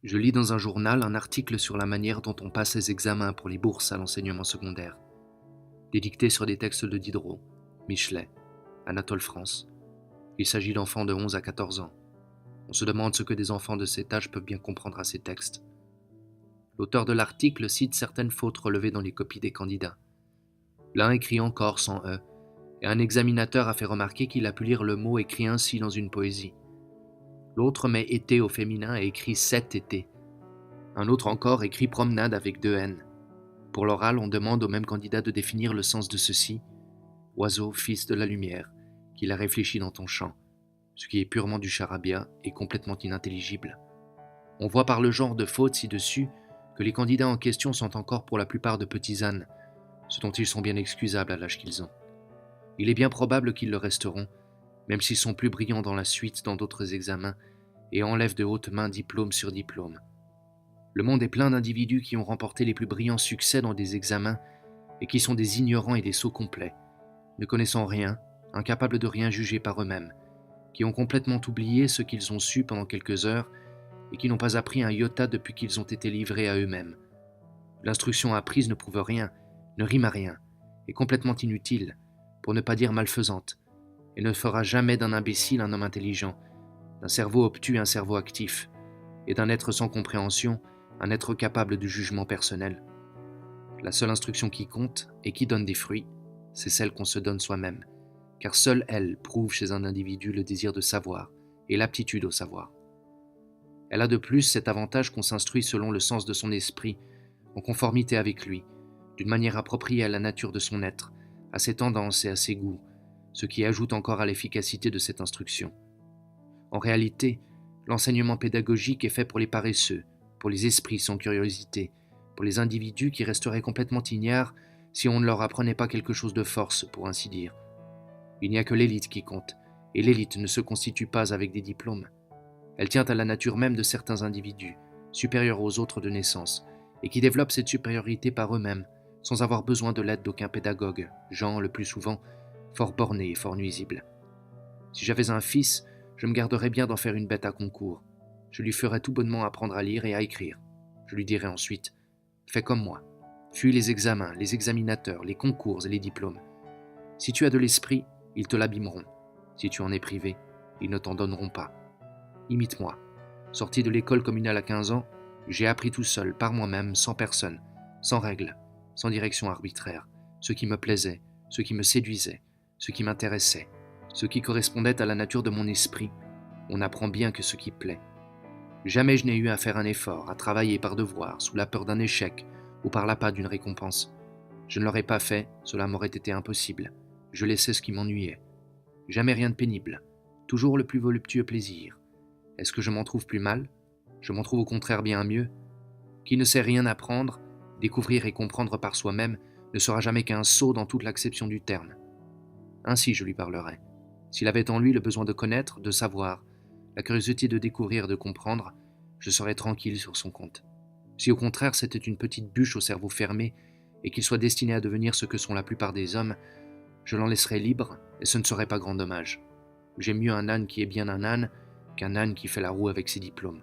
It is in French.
Je lis dans un journal un article sur la manière dont on passe les examens pour les bourses à l'enseignement secondaire. Des dictées sur des textes de Diderot, Michelet, Anatole France. Il s'agit d'enfants de 11 à 14 ans. On se demande ce que des enfants de cet âge peuvent bien comprendre à ces textes. L'auteur de l'article cite certaines fautes relevées dans les copies des candidats. L'un écrit encore sans E, et un examinateur a fait remarquer qu'il a pu lire le mot écrit ainsi dans une poésie. L'autre met été au féminin et écrit cet été. Un autre encore écrit promenade avec 2 N. Pour l'oral, on demande au même candidat de définir le sens de ceci. Oiseau, fils de la lumière, qu'il a réfléchi dans ton champ, ce qui est purement du charabia et complètement inintelligible. On voit par le genre de fautes ci-dessus que les candidats en question sont encore pour la plupart de petits ânes, ce dont ils sont bien excusables à l'âge qu'ils ont. Il est bien probable qu'ils le resteront, même s'ils sont plus brillants dans la suite dans d'autres examens et enlèvent de hautes mains diplôme sur diplôme. Le monde est plein d'individus qui ont remporté les plus brillants succès dans des examens et qui sont des ignorants et des sots complets, ne connaissant rien, incapables de rien juger par eux-mêmes, qui ont complètement oublié ce qu'ils ont su pendant quelques heures et qui n'ont pas appris un iota depuis qu'ils ont été livrés à eux-mêmes. L'instruction apprise ne prouve rien, ne rime à rien, est complètement inutile, pour ne pas dire malfaisante, et ne fera jamais d'un imbécile un homme intelligent, d'un cerveau obtus un cerveau actif, et d'un être sans compréhension un être capable de jugement personnel. La seule instruction qui compte et qui donne des fruits, c'est celle qu'on se donne soi-même, car seule elle prouve chez un individu le désir de savoir et l'aptitude au savoir. Elle a de plus cet avantage qu'on s'instruit selon le sens de son esprit, en conformité avec lui, d'une manière appropriée à la nature de son être, à ses tendances et à ses goûts, ce qui ajoute encore à l'efficacité de cette instruction. En réalité, l'enseignement pédagogique est fait pour les paresseux, pour les esprits sans curiosité, pour les individus qui resteraient complètement ignares si on ne leur apprenait pas quelque chose de force, pour ainsi dire. Il n'y a que l'élite qui compte, et l'élite ne se constitue pas avec des diplômes. Elle tient à la nature même de certains individus, supérieurs aux autres de naissance, et qui développent cette supériorité par eux-mêmes, sans avoir besoin de l'aide d'aucun pédagogue, gens, le plus souvent, fort bornés et fort nuisibles. Si j'avais un fils, je me garderais bien d'en faire une bête à concours. Je lui ferais tout bonnement apprendre à lire et à écrire. Je lui dirais ensuite « Fais comme moi. Fuis les examens, les examinateurs, les concours et les diplômes. Si tu as de l'esprit, ils te l'abîmeront. Si tu en es privé, ils ne t'en donneront pas. Imite-moi. Sorti de l'école communale à 15 ans, j'ai appris tout seul, par moi-même, sans personne, sans règles, sans direction arbitraire, ce qui me plaisait, ce qui me séduisait, ce qui m'intéressait, ce qui correspondait à la nature de mon esprit. On n'apprend bien que ce qui plaît. Jamais je n'ai eu à faire un effort, à travailler par devoir, sous la peur d'un échec ou par l'appât d'une récompense. Je ne l'aurais pas fait, cela m'aurait été impossible. Je laissais ce qui m'ennuyait. Jamais rien de pénible, toujours le plus voluptueux plaisir. Est-ce que je m'en trouve plus mal? Je m'en trouve au contraire bien mieux. Qui ne sait rien apprendre, découvrir et comprendre par soi-même ne sera jamais qu'un sot dans toute l'acception du terme. Ainsi je lui parlerais. S'il avait en lui le besoin de connaître, de savoir, la curiosité de découvrir et de comprendre, je serais tranquille sur son compte. Si au contraire c'était une petite bûche au cerveau fermé et qu'il soit destiné à devenir ce que sont la plupart des hommes, je l'en laisserais libre et ce ne serait pas grand dommage. J'aime mieux un âne qui est bien un âne qu'un âne qui fait la roue avec ses diplômes.